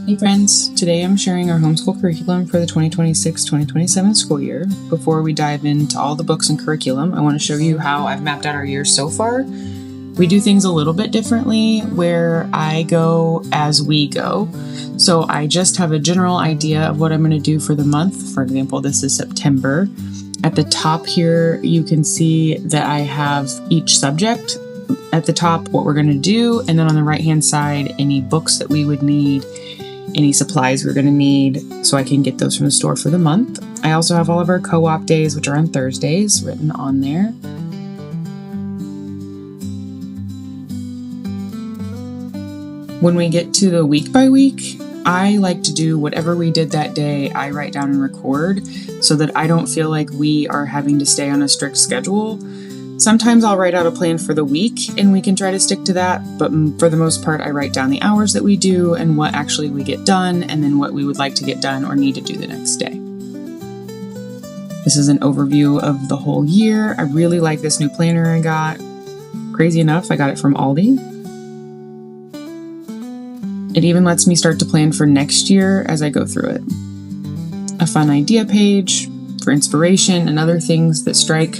Hey friends, today I'm sharing our homeschool curriculum for the 2026-2027 school year. Before we dive into all the books and curriculum, I want to show you how I've mapped out our year so far. We do things a little bit differently where I go as we go. So I just have a general idea of what I'm going to do for the month. For example, this is September. At the top here, you can see that I have each subject. At the top, what we're going to do, and then on the right-hand side, any books that we would need, any supplies we're going to need, so I can get those from the store for the month. I also have all of our co-op days, which are on Thursdays, written on there. When we get to the week by week, I like to do whatever we did that day, I write down and record so that I don't feel like we are having to stay on a strict schedule. Sometimes I'll write out a plan for the week and we can try to stick to that, but for the most part, I write down the hours that we do and what actually we get done, and then what we would like to get done or need to do the next day. This is an overview of the whole year. I really like this new planner I got. Crazy enough, I got it from Aldi. It even lets me start to plan for next year as I go through it. A fun idea page for inspiration and other things that strike.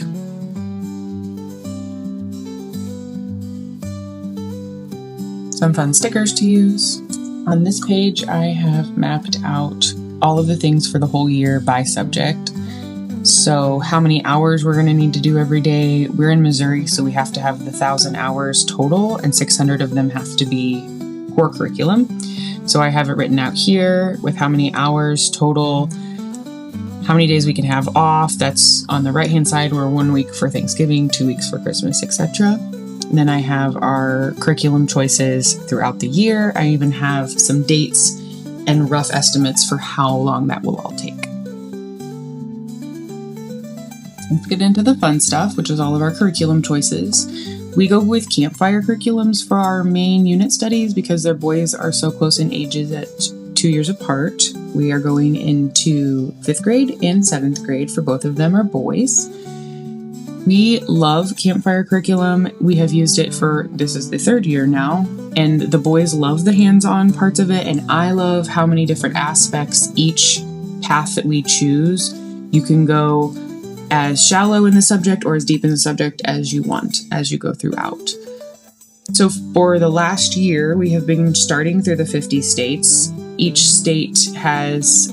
Some fun stickers to use. On this page, I have mapped out all of the things for the whole year by subject. So how many hours we're going to need to do every day. We're in Missouri, so we have to have the 1,000 hours total, and 600 of them have to be core curriculum. So I have it written out here with how many hours total, how many days we can have off. That's on the right-hand side. We're 1 week for Thanksgiving, 2 weeks for Christmas, etc. And then I have our curriculum choices throughout the year. I even have some dates and rough estimates for how long that will all take. Let's get into the fun stuff, which is all of our curriculum choices. We go with campfire curriculums for our main unit studies because their boys are so close in ages at 2 years apart. We are going into 5th grade and 7th grade for both of them are boys. We love campfire curriculum. We have used it for, this is the 3rd year now, and the boys love the hands-on parts of it, and I love how many different aspects each path that we choose. You can go as shallow in the subject or as deep in the subject as you want as you go throughout. So for the last year, we have been starting through the 50 states. Each state has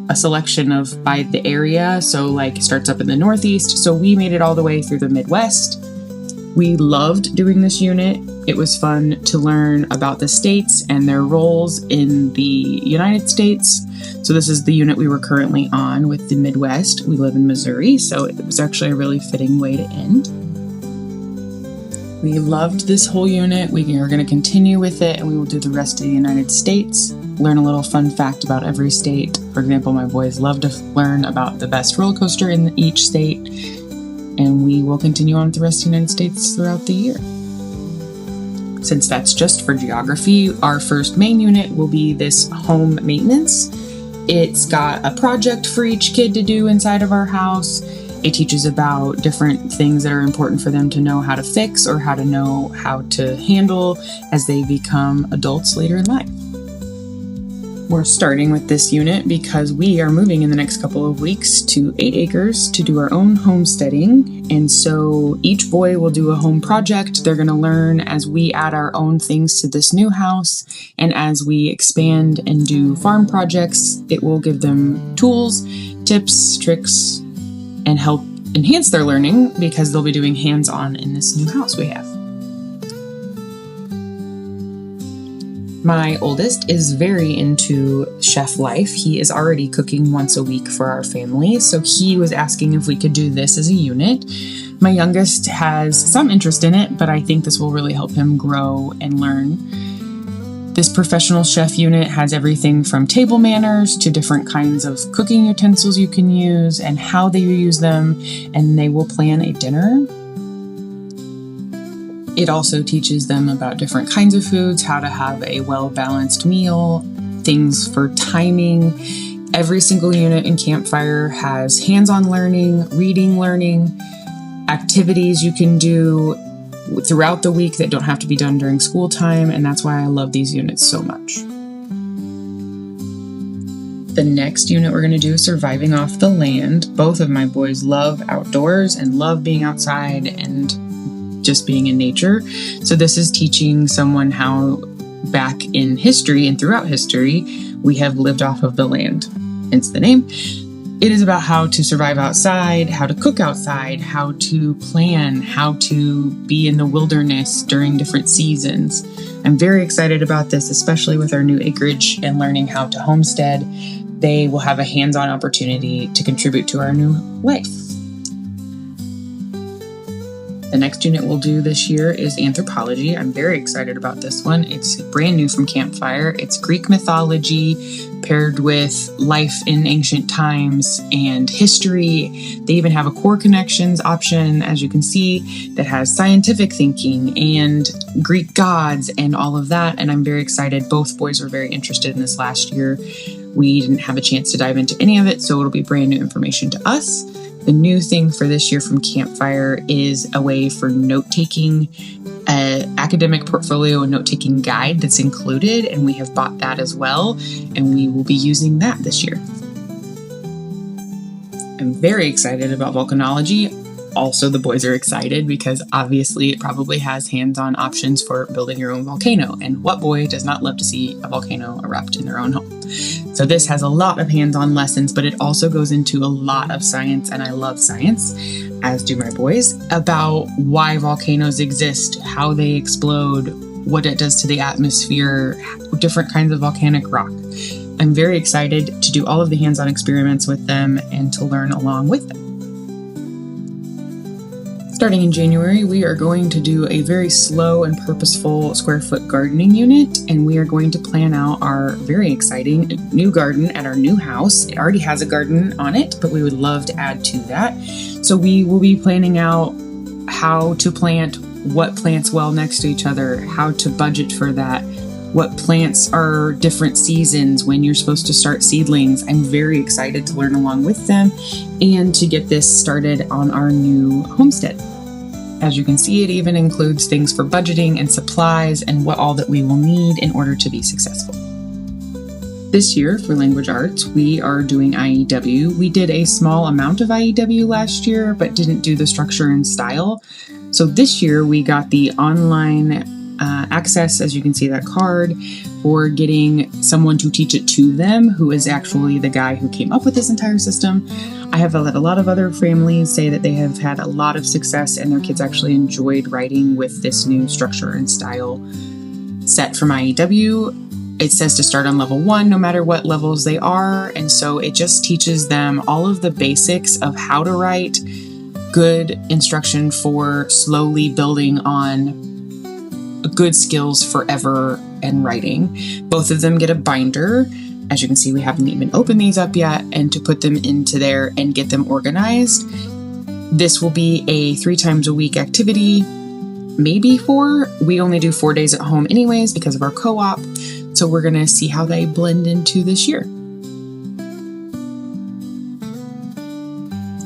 a selection of by the area. So like it starts up in the Northeast. So we made it all the way through the Midwest. We loved doing this unit. It was fun to learn about the states and their roles in the United States. So this is the unit we were currently on with the Midwest. We live in Missouri, so it was actually a really fitting way to end. We loved this whole unit. We are going to continue with it, and we will do the rest of the United States. Learn a little fun fact about every state. For example, my boys love to learn about the best roller coaster in each state, and we will continue on with the rest of the United States throughout the year. Since that's just for geography, our first main unit will be this home maintenance. It's got a project for each kid to do inside of our house. It teaches about different things that are important for them to know how to fix or how to know how to handle as they become adults later in life. We're starting with this unit because we are moving in the next couple of weeks to 8 acres to do our own homesteading. And so each boy will do a home project. They're going to learn as we add our own things to this new house. And as we expand and do farm projects, it will give them tools, tips, tricks, and help enhance their learning because they'll be doing hands-on in this new house we have. My oldest is very into chef life. He is already cooking once a week for our family, so he was asking if we could do this as a unit. My youngest has some interest in it, but I think this will really help him grow and learn. This professional chef unit has everything from table manners to different kinds of cooking utensils you can use and how they use them, and they will plan a dinner. It also teaches them about different kinds of foods, how to have a well-balanced meal, things for timing. Every single unit in Campfire has hands-on learning, reading learning, activities you can do throughout the week that don't have to be done during school time, and that's why I love these units so much. The next unit we're going to do is surviving off the land. Both of my boys love outdoors and love being outside and just being in nature. So this is teaching someone how back in history and throughout history, we have lived off of the land, hence the name. It is about how to survive outside, how to cook outside, how to plan, how to be in the wilderness during different seasons. I'm very excited about this, especially with our new acreage and learning how to homestead. They will have a hands-on opportunity to contribute to our new life. The next unit we'll do this year is anthropology. I'm very excited about this one. It's brand new from Campfire. It's Greek mythology paired with life in ancient times and history. They even have a core connections option, as you can see, that has scientific thinking and Greek gods and all of that. And I'm very excited. Both boys were very interested in this last year. We didn't have a chance to dive into any of it, so it'll be brand new information to us. The new thing for this year from Campfire is a way for note-taking, an academic portfolio and note-taking guide that's included, and we have bought that as well, and we will be using that this year. I'm very excited about volcanology. Also, the boys are excited because obviously it probably has hands-on options for building your own volcano, and what boy does not love to see a volcano erupt in their own home? So this has a lot of hands-on lessons, but it also goes into a lot of science, and I love science, as do my boys, about why volcanoes exist, how they explode, what it does to the atmosphere, different kinds of volcanic rock. I'm very excited to do all of the hands-on experiments with them and to learn along with them. Starting in January, we are going to do a very slow and purposeful square foot gardening unit, and we are going to plan out our very exciting new garden at our new house. It already has a garden on it, but we would love to add to that. So we will be planning out how to plant what plants well next to each other, how to budget for that, what plants are different seasons, when you're supposed to start seedlings. I'm very excited to learn along with them and to get this started on our new homestead. As you can see, it even includes things for budgeting and supplies and what all that we will need in order to be successful. This year for language arts, we are doing IEW. We did a small amount of IEW last year, but didn't do the structure and style. So this year we got the online access, as you can see that card, for getting someone to teach it to them, who is actually the guy who came up with this entire system. I have let a lot of other families say that they have had a lot of success and their kids actually enjoyed writing with this new structure and style set from IEW. It says to start on level 1, no matter what levels they are. And so it just teaches them all of the basics of how to write, good instruction for slowly building on good skills forever and writing. Both of them get a binder. As you can see, we haven't even opened these up yet, and to put them into there and get them organized. This will be a 3 times a week activity, maybe 4. We only do 4 days at home anyways because of our co-op. So we're going to see how they blend into this year.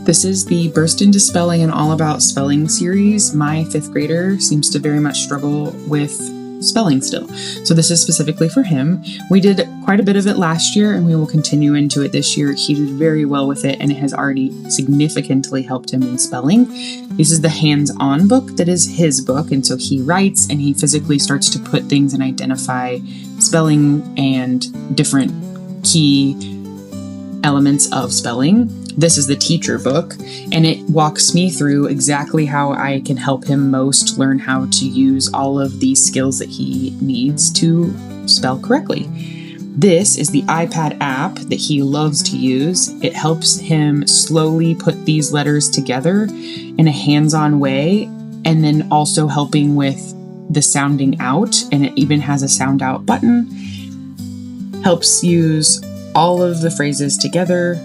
This is the Burst into Spelling and All About Spelling series. My 5th grader seems to very much struggle with spelling still. So this is specifically for him. We did quite a bit of it last year and we will continue into it this year. He did very well with it and it has already significantly helped him in spelling. This is the hands-on book that is his book, and so he writes and he physically starts to put things and identify spelling and different key elements of spelling. This is the teacher book, and it walks me through exactly how I can help him most learn how to use all of these skills that he needs to spell correctly. This is the iPad app that he loves to use. It helps him slowly put these letters together in a hands-on way, and then also helping with the sounding out, and it even has a sound out button. Helps use all of the phrases together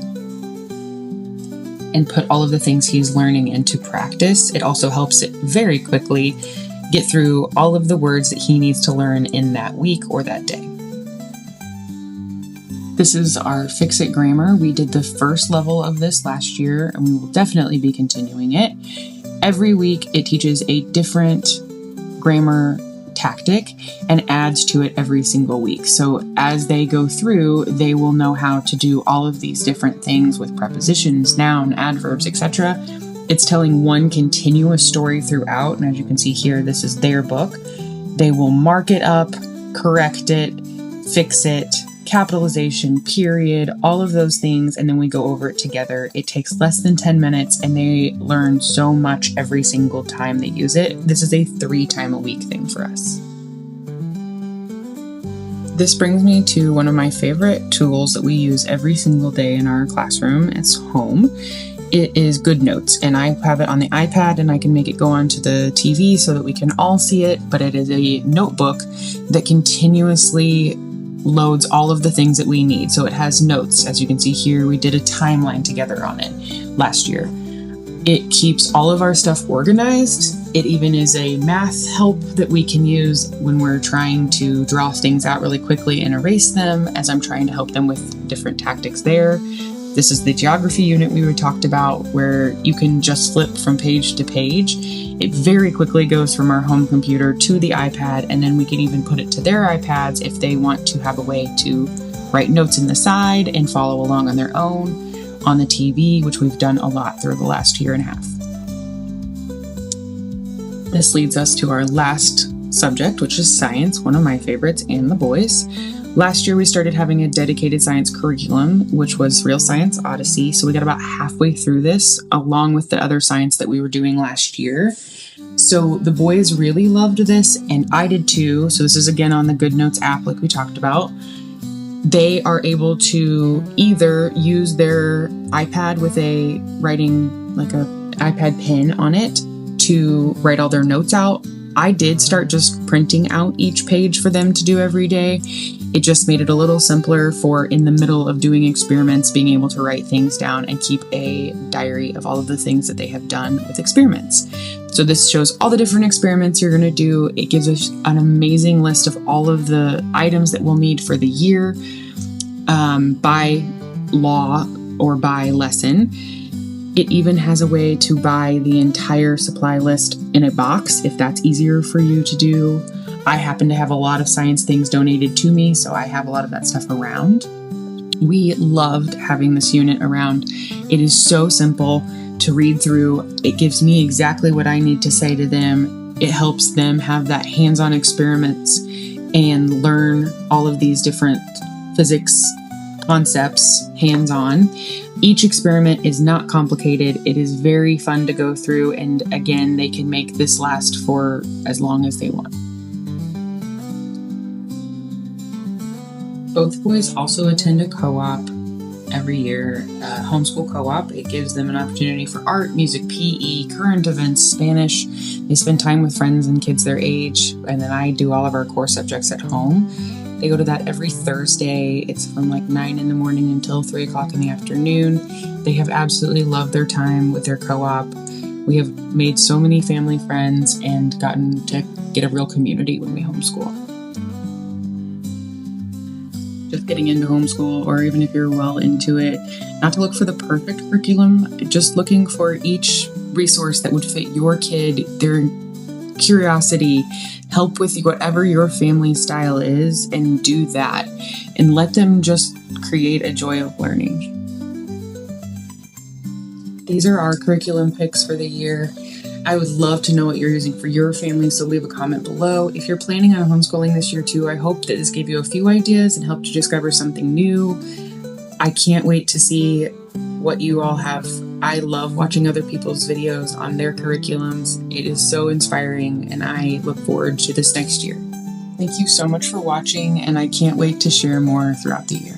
and put all of the things he's learning into practice. It also helps it very quickly get through all of the words that he needs to learn in that week or that day. This is our Fix It Grammar. We did the first level of this last year, and we will definitely be continuing it. Every week, it teaches a different grammar tactic and adds adds to it every single week. So as they go through, they will know how to do all of these different things with prepositions, noun, adverbs, etc. It's telling one continuous story throughout. And as you can see here, this is their book. They will mark it up, correct it, fix it, capitalization, period, all of those things, and then we go over it together. It takes less than 10 minutes, and they learn so much every single time they use it. This is a 3-time-a-week thing for us. This brings me to one of my favorite tools that we use every single day in our classroom. It's Home. It is Good Notes, and I have it on the iPad, and I can make it go onto the TV so that we can all see it, but it is a notebook that continuously loads all of the things that we need. So it has notes. As you can see here, we did a timeline together on it last year. It keeps all of our stuff organized. It even is a math help that we can use when we're trying to draw things out really quickly and erase them, as I'm trying to help them with different tactics there. This is the geography unit we talked about, where you can just flip from page to page. It very quickly goes from our home computer to the iPad, and then we can even put it to their iPads if they want to have a way to write notes in the side and follow along on their own on the TV, which we've done a lot through the last year and a half. This leads us to our last subject, which is science, one of my favorites, and the boys. Last year, we started having a dedicated science curriculum, which was Real Science Odyssey. So we got about halfway through this, along with the other science that we were doing last year. So the boys really loved this, and I did too. So this is again on the Good Notes app, like we talked about. They are able to either use their iPad with a writing, like a iPad pen on it, to write all their notes out. I did start just printing out each page for them to do every day. It just made it a little simpler for in the middle of doing experiments, being able to write things down and keep a diary of all of the things that they have done with experiments. So this shows all the different experiments you're going to do. It gives us an amazing list of all of the items that we'll need for the year, by law or by lesson. It even has a way to buy the entire supply list in a box if that's easier for you to do. I happen to have a lot of science things donated to me, so I have a lot of that stuff around. We loved having this unit around. It is so simple to read through. It gives me exactly what I need to say to them. It helps them have that hands-on experiments and learn all of these different physics concepts hands-on. Each experiment is not complicated. It is very fun to go through, and again, they can make this last for as long as they want. Both boys also attend a co-op every year, homeschool co-op. It gives them an opportunity for art, music, PE, current events, Spanish. They spend time with friends and kids their age, and then I do all of our core subjects at home. They go to that every Thursday. It's from like 9 in the morning until 3 o'clock in the afternoon. They have absolutely loved their time with their co-op. We have made so many family friends and gotten to get a real community when we homeschool. Just getting into homeschool, or even if you're well into it, not to look for the perfect curriculum, just looking for each resource that would fit your kid, their curiosity, help with whatever your family style is, and do that, and let them just create a joy of learning. These are our curriculum picks for the year. I would love to know what you're using for your family, so leave a comment below. If you're planning on homeschooling this year too, I hope that this gave you a few ideas and helped you discover something new. I can't wait to see what you all have. I love watching other people's videos on their curriculums. It is so inspiring, and I look forward to this next year. Thank you so much for watching, and I can't wait to share more throughout the year.